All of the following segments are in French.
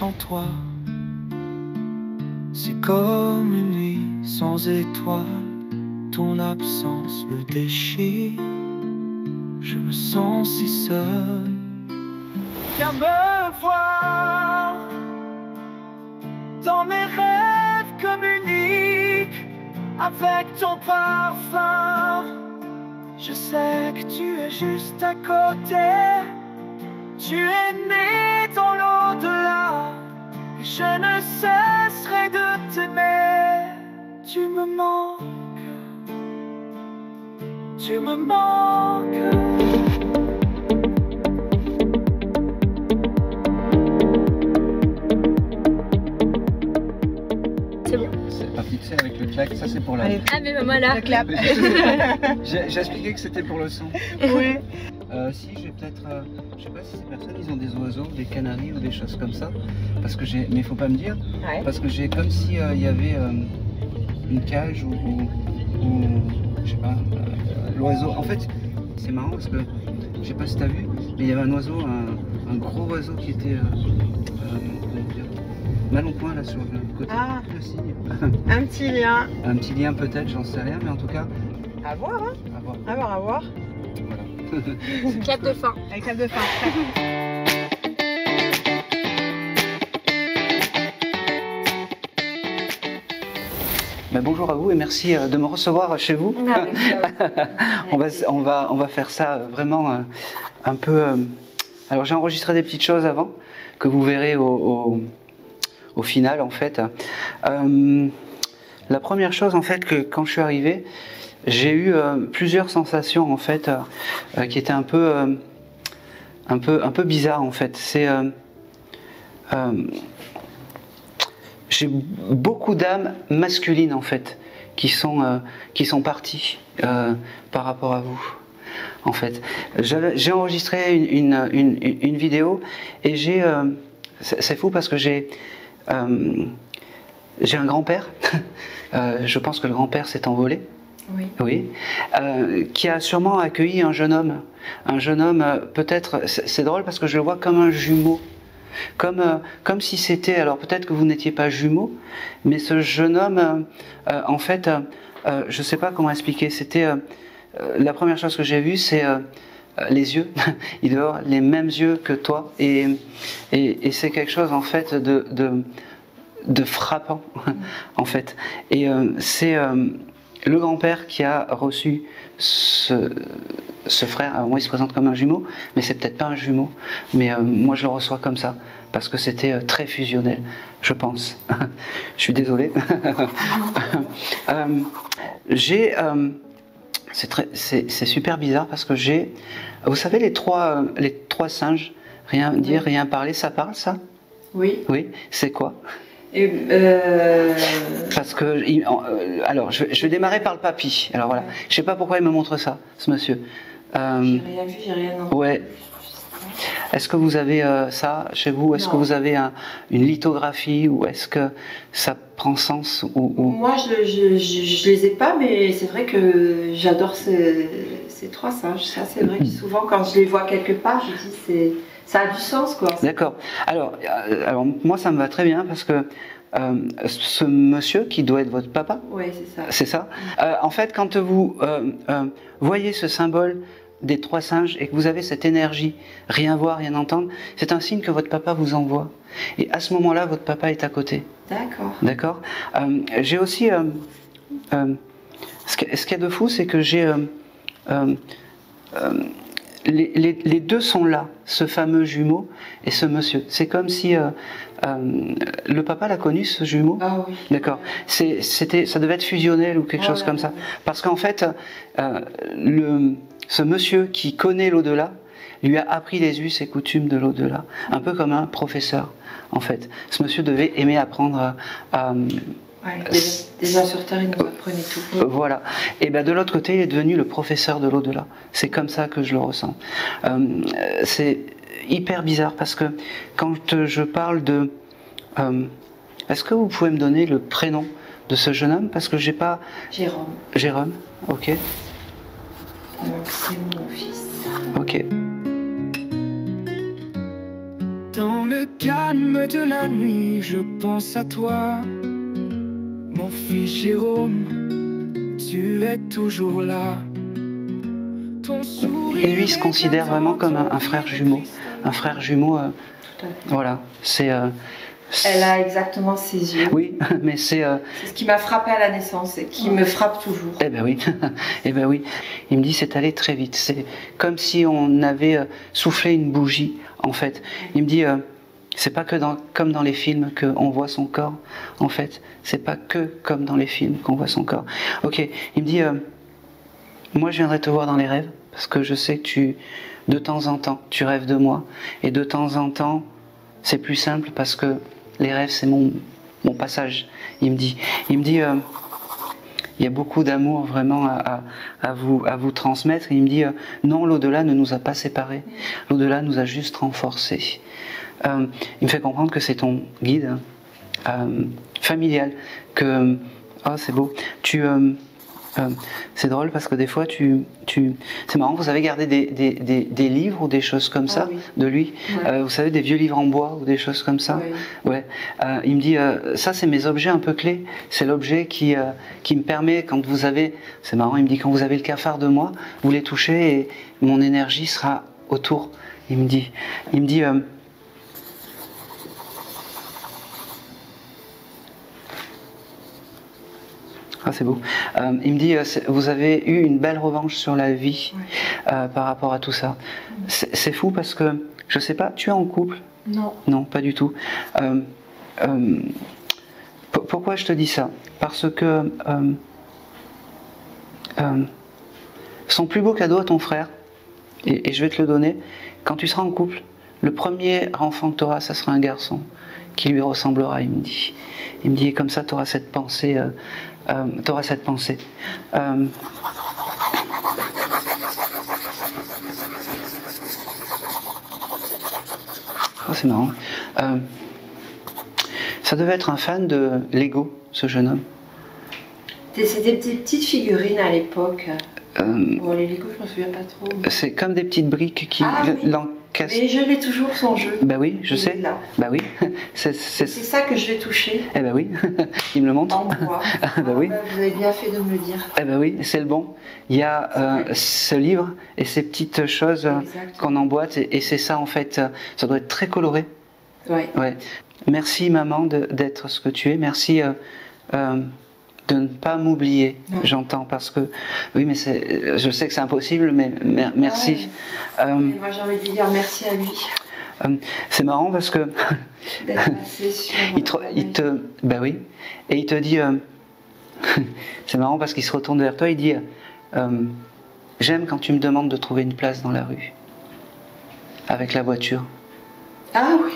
sans toi. C'est comme une nuit sans étoiles, ton absence me déchire. Je me sens si seul. Viens me voir dans mes rêves communiques avec ton parfum. Je sais que tu es juste à côté. Tu es né dans l'au-delà. Je ne cesserai de t'aimer. Tu me manques. Tu me manques. C'est bon. C'est pas fixé avec le claque, ça c'est pour la... Ah mais maman là. Le clap. J'ai expliqué que c'était pour le son. Oui. Si, j'ai peut-être... je sais pas si ces personnes, ils ont des oiseaux, des canaris ou des choses comme ça. Parce que j'ai... Mais il faut pas me dire. Ouais. Parce que j'ai comme si il y avait une cage ou je sais pas, l'oiseau. En fait, c'est marrant parce que, je sais pas si t'as vu, mais il y avait un oiseau, un gros oiseau qui était... comment dire, mal au point là sur le côté. Ah. Le signe. Un petit lien. Un petit lien peut-être, j'en sais rien, mais en tout cas, À voir, hein. à voir. À voir, à voir. Voilà. Clap de fin. Avec clap de fin. Ben, bonjour à vous et merci de me recevoir chez vous. on va faire ça vraiment un peu... Alors j'ai enregistré des petites choses avant que vous verrez au final en fait. La première chose en fait que quand je suis arrivé, j'ai eu plusieurs sensations en fait qui étaient un peu bizarres en fait. C'est j'ai beaucoup d'âmes masculines en fait qui sont parties par rapport à vous. En fait, j'ai enregistré une vidéo et c'est fou parce que j'ai un grand-père. Je pense que le grand-père s'est envolé. Oui. Oui, qui a sûrement accueilli un jeune homme peut-être, c'est drôle parce que je le vois comme un jumeau, comme si c'était, alors peut-être que vous n'étiez pas jumeaux, mais ce jeune homme, en fait, je ne sais pas comment expliquer, c'était, la première chose que j'ai vue, c'est les yeux, il doit avoir les mêmes yeux que toi, et c'est quelque chose en fait de frappant, en fait, et c'est... le grand-père qui a reçu ce frère, alors moi il se présente comme un jumeau, mais c'est peut-être pas un jumeau, mais moi je le reçois comme ça, parce que c'était très fusionnel, je pense. Je suis désolé. C'est super bizarre parce que j'ai, vous savez les trois singes, rien dire, rien parler, ça parle ça? Oui. Oui, c'est quoi? Parce que, alors, je vais démarrer par le papy. Alors voilà, je sais pas pourquoi il me montre ça, ce monsieur. J'ai rien vu, j'ai rien entendu. Ouais. Est-ce que vous avez ça chez vous? Est-ce que vous avez une lithographie ou est-ce que ça prend sens ou... Moi, je les ai pas, mais c'est vrai que j'adore ces trois singes. Ça, c'est vrai que souvent, quand je les vois quelque part, je dis ça a du sens, quoi. D'accord. Alors, moi, ça me va très bien parce que ce monsieur qui doit être votre papa, Oui, c'est ça. c'est ça. En fait, quand vous voyez ce symbole des trois singes et que vous avez cette énergie, rien voir, rien entendre, c'est un signe que votre papa vous envoie. Et à ce moment-là, votre papa est à côté. D'accord. D'accord. J'ai aussi... ce qu'il y a de fou, c'est que j'ai... les deux sont là, ce fameux jumeau et ce monsieur. C'est comme si le papa l'a connu, ce jumeau. Ah oui. D'accord. Ça devait être fusionnel ou quelque chose comme ça. Parce qu'en fait, ce monsieur qui connaît l'au-delà lui a appris les us et coutumes de l'au-delà. Un peu comme un professeur, en fait. Ce monsieur devait aimer apprendre à... Ouais, déjà sur Terre, il nous apprenait tout. Voilà. Et ben de l'autre côté, il est devenu le professeur de l'au-delà. C'est comme ça que je le ressens. C'est hyper bizarre parce que quand je parle de... est-ce que vous pouvez me donner le prénom de ce jeune homme? Parce que j'ai pas... Jérôme. Jérôme, ok. C'est mon fils. Ok. Dans le calme de la nuit, je pense à toi. Mon fils Jérôme, tu es toujours là. Ton sourire. Et lui, il se considère vraiment comme un frère jumeau. Un frère jumeau, voilà, c'est... Elle a exactement ses yeux. Oui, mais c'est... C'est ce qui m'a frappé à la naissance et qui me frappe toujours. Eh ben oui, eh ben oui. Il me dit c'est allé très vite. C'est comme si on avait soufflé une bougie, en fait. Il me dit c'est pas que comme dans les films qu'on voit son corps, en fait. C'est pas que comme dans les films qu'on voit son corps. Ok, il me dit moi je viendrai te voir dans les rêves parce que je sais que de temps en temps, tu rêves de moi. Et de temps en temps, c'est plus simple parce que les rêves, c'est mon passage. Il me dit, il y a beaucoup d'amour vraiment à vous transmettre. Et il me dit, non, l'au-delà ne nous a pas séparés. L'au-delà nous a juste renforcés. Il me fait comprendre que c'est ton guide familial. Que, oh, c'est beau. C'est drôle parce que des fois, c'est marrant, vous avez gardé des livres ou des choses comme ça de lui. Ouais. Vous savez, des vieux livres en bois ou des choses comme ça. Oui. Ouais. Il me dit, ça c'est mes objets un peu clés. C'est l'objet qui me permet, quand vous avez, c'est marrant, il me dit, quand vous avez le cafard de moi, vous les touchez et mon énergie sera autour. Il me dit, ah, c'est beau. Il me dit, vous avez eu une belle revanche sur la vie par rapport à tout ça. C'est fou parce que, je sais pas, tu es en couple? Non. Non, pas du tout. Pourquoi je te dis ça? Parce que son plus beau cadeau à ton frère, et je vais te le donner, quand tu seras en couple, le premier enfant que tu auras, ça sera un garçon qui lui ressemblera, il me dit. Il me dit, et comme ça, tu auras cette pensée... Oh, c'est marrant. Ça devait être un fan de Lego, ce jeune homme. C'était des petites figurines à l'époque. Bon, les Lego, je me souviens pas trop. Mais... C'est comme des petites briques qui l'encaissent. Et je l'ai toujours, son jeu. Bah oui, je sais. Là. Bah oui. C'est ça que je vais toucher. Eh bah oui, il me le montre. En bois. Bah oui. Vous avez bien fait de me le dire. Eh ben oui, c'est le bon. Il y a ce livre et ces petites choses qu'on emboîte et c'est ça en fait. Ça doit être très coloré. Ouais. Ouais. Merci maman d'être ce que tu es. Merci de ne pas m'oublier. J'entends parce que oui, mais je sais que c'est impossible, mais merci. Ouais. Moi j'ai envie de dire merci à lui. C'est marrant parce que d'être passé sur. Bah oui. Et il te dit. C'est marrant parce qu'il se retourne vers toi, il dit j'aime quand tu me demandes de trouver une place dans la rue avec la voiture. Ah oui.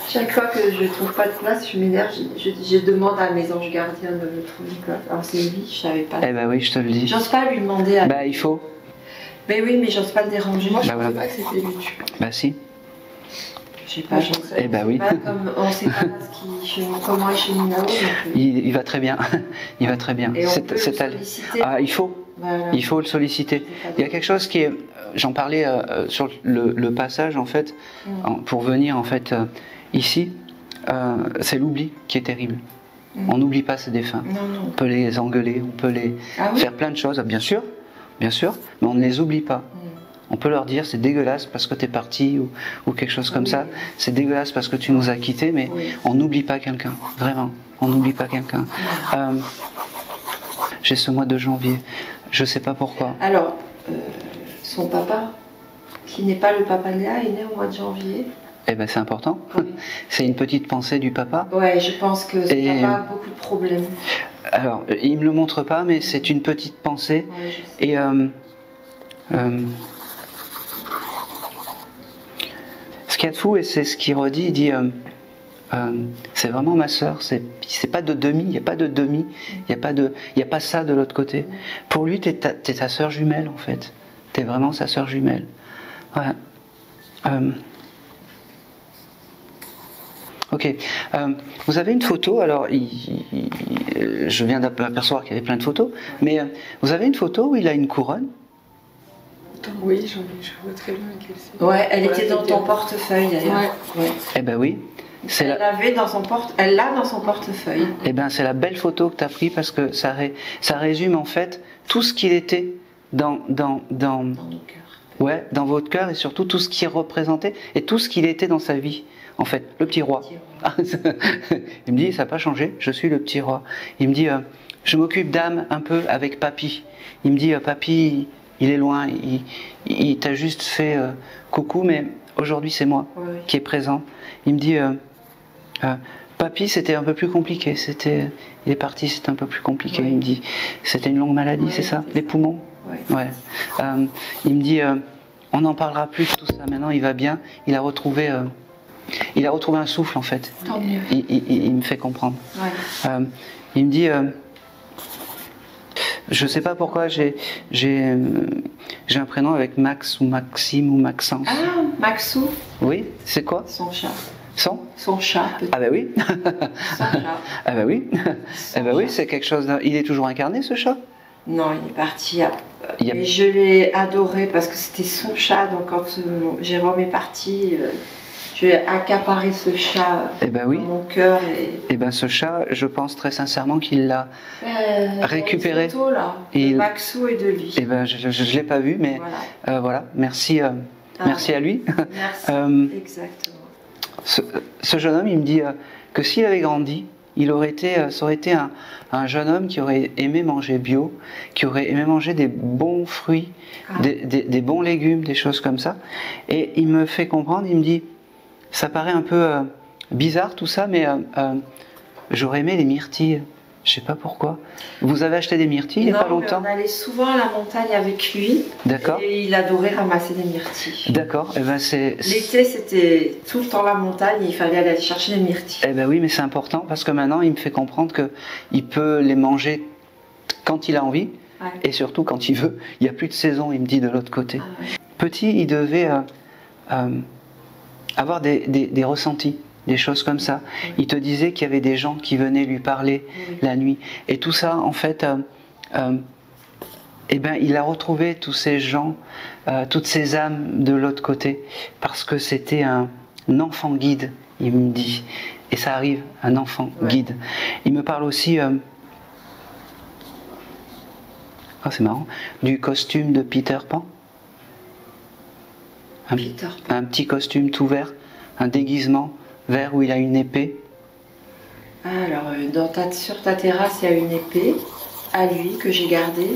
Chaque fois que je trouve pas de place, je m'énerve, je demande à mes anges gardiens de me trouver une place. Alors c'est lui, je savais pas. Eh ben oui, je te le dis. J'ose pas lui demander à... Bah il faut. Mais oui, mais j'ose pas le déranger. Moi je bah, savais voilà. pas que c'était lui. Bah si. Je sais pas, eh ben oui. Comme on sait pas comment est chez Minao. Il va très bien. Il va très bien. Et on peut le solliciter. Ah, il faut. Voilà. Il faut le solliciter. Il y a quelque chose qui est... J'en parlais sur le passage en fait, pour venir en fait ici, c'est l'oubli qui est terrible. On n'oublie pas ses défunts. On peut les engueuler, on peut les faire plein de choses, bien sûr, mais on ne les oublie pas. On peut leur dire c'est dégueulasse parce que t'es parti ou quelque chose comme ça. C'est dégueulasse parce que tu nous as quittés, mais on n'oublie pas quelqu'un. Vraiment, on n'oublie pas quelqu'un. J'ai ce mois de janvier. Je sais pas pourquoi. Alors, son papa, qui n'est pas le papa de Léa, est né au mois de janvier. Eh ben c'est important. Oui. C'est une petite pensée du papa. Ouais, je pense que son papa a beaucoup de problèmes. Alors, il me le montre pas, mais c'est une petite pensée. Ouais, et ce qu'il y a de fou, et c'est ce qu'il redit, il dit c'est vraiment ma sœur, c'est pas de demi, il n'y a pas de demi, il n'y a pas ça de l'autre côté. Pour lui, t'es ta sœur jumelle en fait. T'es vraiment sa sœur jumelle. Ouais. Ok. Vous avez une photo, alors je viens d'apercevoir qu'il y avait plein de photos, mais vous avez une photo où il a une couronne? Oui, je vois très bien laquelle c'est. Ouais, elle Voilà, était dans c'était- ton portefeuille d'ailleurs. Ouais. Eh ben oui. C'est Elle l'avait dans son elle l'a dans son portefeuille. Eh ben, c'est la belle photo que tu as prise parce que ça résume en fait tout ce qu'il était dans Dans nos cœurs. ouais, dans votre cœur et surtout tout ce qu'il représentait et tout ce qu'il était dans sa vie. En fait, le petit roi. Il me dit, ça n'a pas changé, je suis le petit roi. Il me dit, je m'occupe d'âme un peu avec papy. Il me dit, papy, il est loin, il t'a juste fait coucou, mais aujourd'hui c'est moi qui est présent. Il me dit, papy, c'était un peu plus compliqué. Il est parti, c'était un peu plus compliqué. Il me dit, c'était une longue maladie, c'est ça, les poumons. Ouais. Il me dit, on n'en parlera plus de tout ça. Maintenant, il va bien. Il a retrouvé un souffle en fait. Tant mieux. Il me fait comprendre. Il me dit, je sais pas pourquoi j'ai un prénom avec Max ou Maxime ou Maxence. Ah, Maxou. Oui, c'est quoi? Son chat. Son chat, peut-être. Ah ben oui. Son chat. Ah ben oui. Ah ben oui, c'est quelque chose. Il est toujours incarné ce chat? Non, il est parti. Et je l'ai adoré parce que c'était son chat. Donc quand Jérôme est parti, je vais accaparer ce chat dans mon cœur. Et ben ce chat, je pense très sincèrement qu'il l'a récupéré. Une photo, là, de Maxou et de lui. Et ben je l'ai pas vu, mais voilà. Merci, merci à lui. Merci. Exactement. Ce jeune homme, il me dit que s'il avait grandi, ça aurait été un jeune homme qui aurait aimé manger bio, qui aurait aimé manger des bons fruits, des bons légumes, des choses comme ça. Et il me fait comprendre, il me dit, ça paraît un peu bizarre tout ça, mais j'aurais aimé les myrtilles. Je sais pas pourquoi. Vous avez acheté des myrtilles il n'y a pas longtemps? On allait souvent à la montagne avec lui. D'accord. Et il adorait ramasser des myrtilles. D'accord. Eh ben l'été, c'était tout le temps la montagne. Il fallait aller chercher des myrtilles. Eh ben oui, mais c'est important parce que maintenant, il me fait comprendre que il peut les manger quand il a envie et surtout quand il veut. Il n'y a plus de saison. Il me dit de l'autre côté. Petit, il devait avoir des ressentis. Des choses comme ça. Il te disait qu'il y avait des gens qui venaient lui parler la nuit. Et tout ça, en fait, eh ben, il a retrouvé tous ces gens, toutes ces âmes de l'autre côté, parce que c'était un enfant guide, il me dit. Et ça arrive, un enfant guide. Il me parle aussi, c'est marrant, du costume de Peter Pan. Un petit costume tout vert, un déguisement vert où il a une épée. Alors, sur ta terrasse, il y a une épée à lui que j'ai gardée.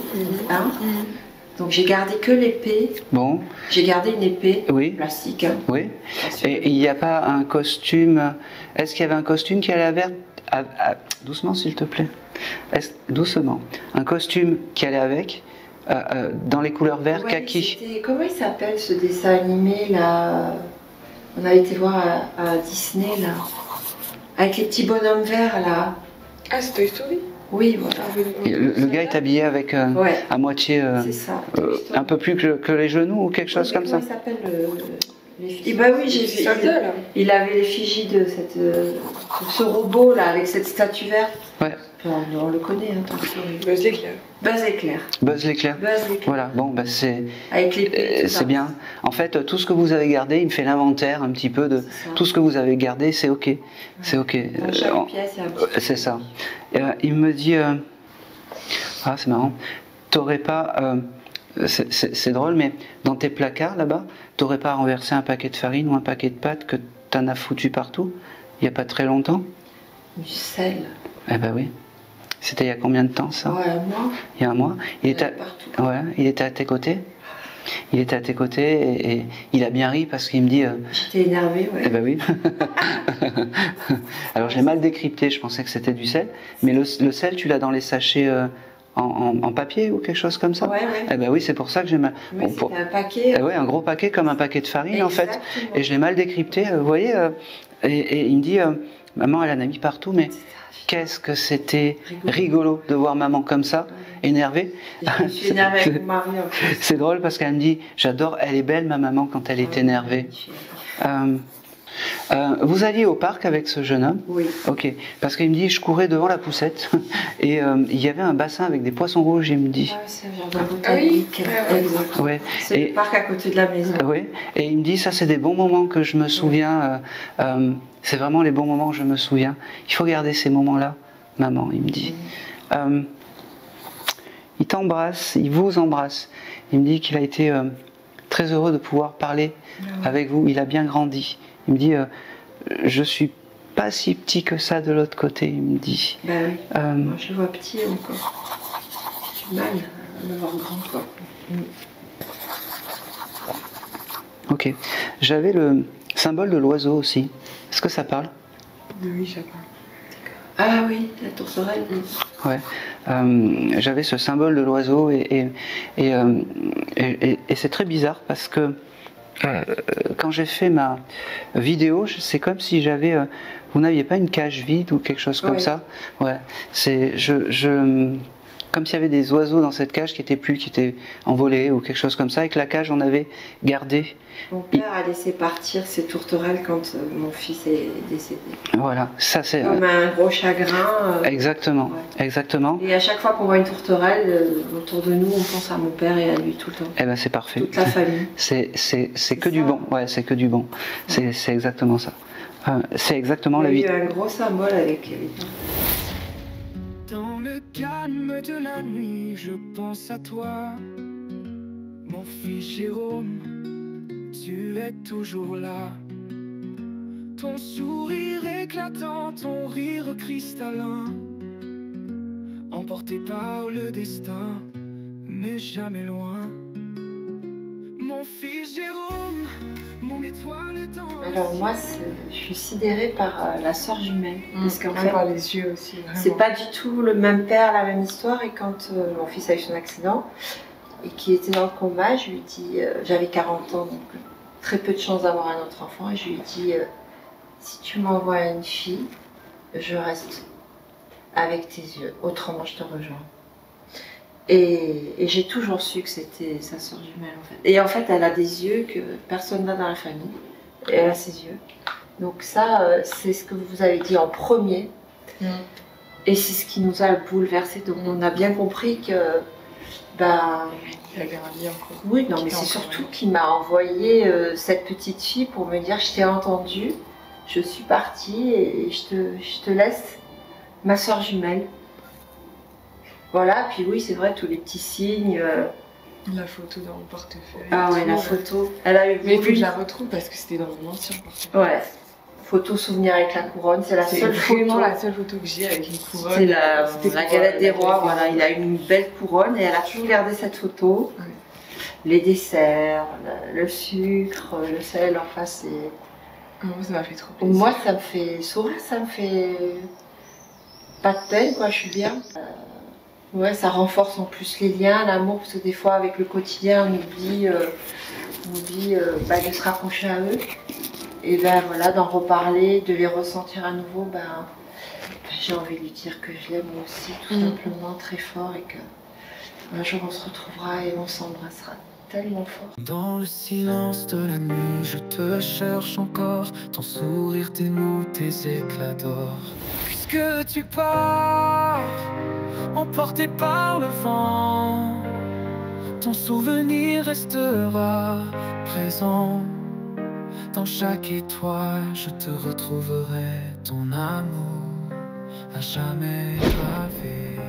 Donc, j'ai gardé que l'épée. Bon. J'ai gardé une épée plastique. Oui. Et il n'y a pas un costume. Est-ce qu'il y avait un costume qui allait avec. Doucement, s'il te plaît. Doucement. Un costume qui allait avec. Dans les couleurs vert kaki. Comment il s'appelle ce dessin animé là? On a été voir à Disney, là. Avec les petits bonhommes verts, là. Ah, c'est Toy Story? Oui, voilà. Le gars est habillé avec à moitié... c'est ça. Un peu plus que les genoux ou quelque chose comme ça. Comment il s'appelle Et bah oui, j'ai vu. Il avait l'effigie de ce robot, là, avec cette statue verte. Ouais. On le connaît, hein, Toy Story. Buzz l'éclair. Buzz l'éclair. Voilà, bon, c'est bien. En fait, tout ce que vous avez gardé, il me fait l'inventaire un petit peu de tout ce que vous avez gardé, c'est ok. C'est ok. Dans chaque pièce, il y a un petit... C'est ça. Il me dit, c'est marrant, t'aurais pas, c'est drôle, mais dans tes placards là-bas, t'aurais pas renversé un paquet de farine ou un paquet de pâtes que t'en as foutu partout, il n'y a pas très longtemps? Du sel. Eh ben oui. C'était il y a combien de temps ça? Ouais, un mois. Il y a un mois. Il était à tes côtés. Il était à tes côtés et il a bien ri parce qu'il me dit. J'étais énervée, ouais. Eh ben oui. Alors je l'ai mal décrypté. Je pensais que c'était du sel, mais le sel, tu l'as dans les sachets en papier ou quelque chose comme ça. Ouais. Eh ben oui, c'est pour ça que j'ai mal. C'était un paquet. Un gros paquet comme un paquet de farine en fait. Et je l'ai mal décrypté. Vous voyez. Et il me dit, maman, elle en a mis partout, mais. Qu'est-ce que c'était rigolo de voir maman comme ça, énervée. Je suis énervée avec mon mari en plus. C'est drôle parce qu'elle me dit, j'adore, elle est belle ma maman quand elle est énervée. Vous alliez au parc avec ce jeune homme? Oui. Ok. Parce qu'il me dit, je courais devant la poussette et il y avait un bassin avec des poissons rouges, il me dit. Ah, c'est un jardin botanique. Ouais. C'est le parc à côté de la maison. Oui. Et il me dit, ça c'est des bons moments que je me souviens. C'est vraiment les bons moments que je me souviens. Il faut garder ces moments-là, maman, il me dit. Il t'embrasse, il vous embrasse. Il me dit qu'il a été très heureux de pouvoir parler avec vous. Il a bien grandi. Il me dit, je suis pas si petit que ça de l'autre côté, il me dit. Ben oui. Moi, je le vois petit encore. J'ai du mal à le voir grand, quoi. Ok. J'avais le symbole de l'oiseau aussi. Est-ce que ça parle? Oui, ça parle. Ah oui, la tourterelle. Ouais. J'avais ce symbole de l'oiseau et c'est très bizarre parce que quand j'ai fait ma vidéo, c'est comme si j'avais... vous n'aviez pas une cage vide ou quelque chose comme ça? Ouais. C'est... comme s'il y avait des oiseaux dans cette cage qui étaient envolés ou quelque chose comme ça, et que la cage, on avait gardé. Mon père a laissé partir ses tourterelles quand mon fils est décédé. Voilà, ça c'est... Comme un gros chagrin. Exactement, exactement. Et à chaque fois qu'on voit une tourterelle, autour de nous, on pense à mon père et à lui tout le temps. Eh ben c'est parfait. Toute la famille. C'est que du bon, ouais, c'est que du bon. C'est exactement ça. C'est exactement la vie. Il y a eu un gros symbole avec lui. Dans le calme de la nuit, je pense à toi, mon fils Jérôme, tu es toujours là. Ton sourire éclatant, ton rire cristallin, emporté par le destin, mais jamais loin. Mon fils Jérôme, mon étoile dans... Alors moi, je suis sidérée par la sœur jumelle. Parce qu'en fait, par les yeux aussi. C'est pas du tout le même père, la même histoire. Et quand mon fils a eu son accident et qu'il était dans le coma, je lui ai dit, j'avais 40 ans, donc très peu de chance d'avoir un autre enfant. Et je lui ai dit, si tu m'envoies une fille, je reste avec tes yeux. Autrement, je te rejoins. Et j'ai toujours su que c'était sa sœur jumelle en fait. Et en fait, elle a des yeux que personne n'a dans la famille. Et elle a ses yeux. Donc ça, c'est ce que vous avez dit en premier. Et c'est ce qui nous a bouleversés. Donc on a bien compris que... Ben, il avait un lien encore. Oui, non, mais c'est surtout qu'il m'a envoyé cette petite fille pour me dire, je t'ai entendu, je suis partie et je te laisse ma sœur jumelle. Voilà, puis oui, c'est vrai, tous les petits signes. La photo dans mon portefeuille. Ah ouais, la photo. Elle a eu mais il faut que je la retrouve parce que c'était dans mon ancien portefeuille. Ouais. Photo souvenir avec la couronne, c'est la seule photo. C'est vraiment la seule photo que j'ai avec une couronne. C'est la galette des rois, voilà. Il a une belle couronne et elle a toujours gardé cette photo. Ouais. Les desserts, le sucre, le sel, enfin c'est... Moi, ça m'a fait trop plaisir. Moi, ça me fait sourire, ça me fait pas de peine, quoi, je suis bien. Ouais, ça renforce en plus les liens, l'amour, parce que des fois, avec le quotidien, on oublie de se rapprocher à eux. Et ben voilà, d'en reparler, de les ressentir à nouveau, j'ai envie de lui dire que je l'aime aussi, tout simplement, très fort, et que un jour on se retrouvera et on s'embrassera tellement fort. Dans le silence de la nuit, je te cherche encore, ton sourire, tes mots, tes éclats d'or. Puisque tu pars, emporté par le vent, ton souvenir restera présent. Dans chaque étoile, je te retrouverai, ton amour à jamais gravé.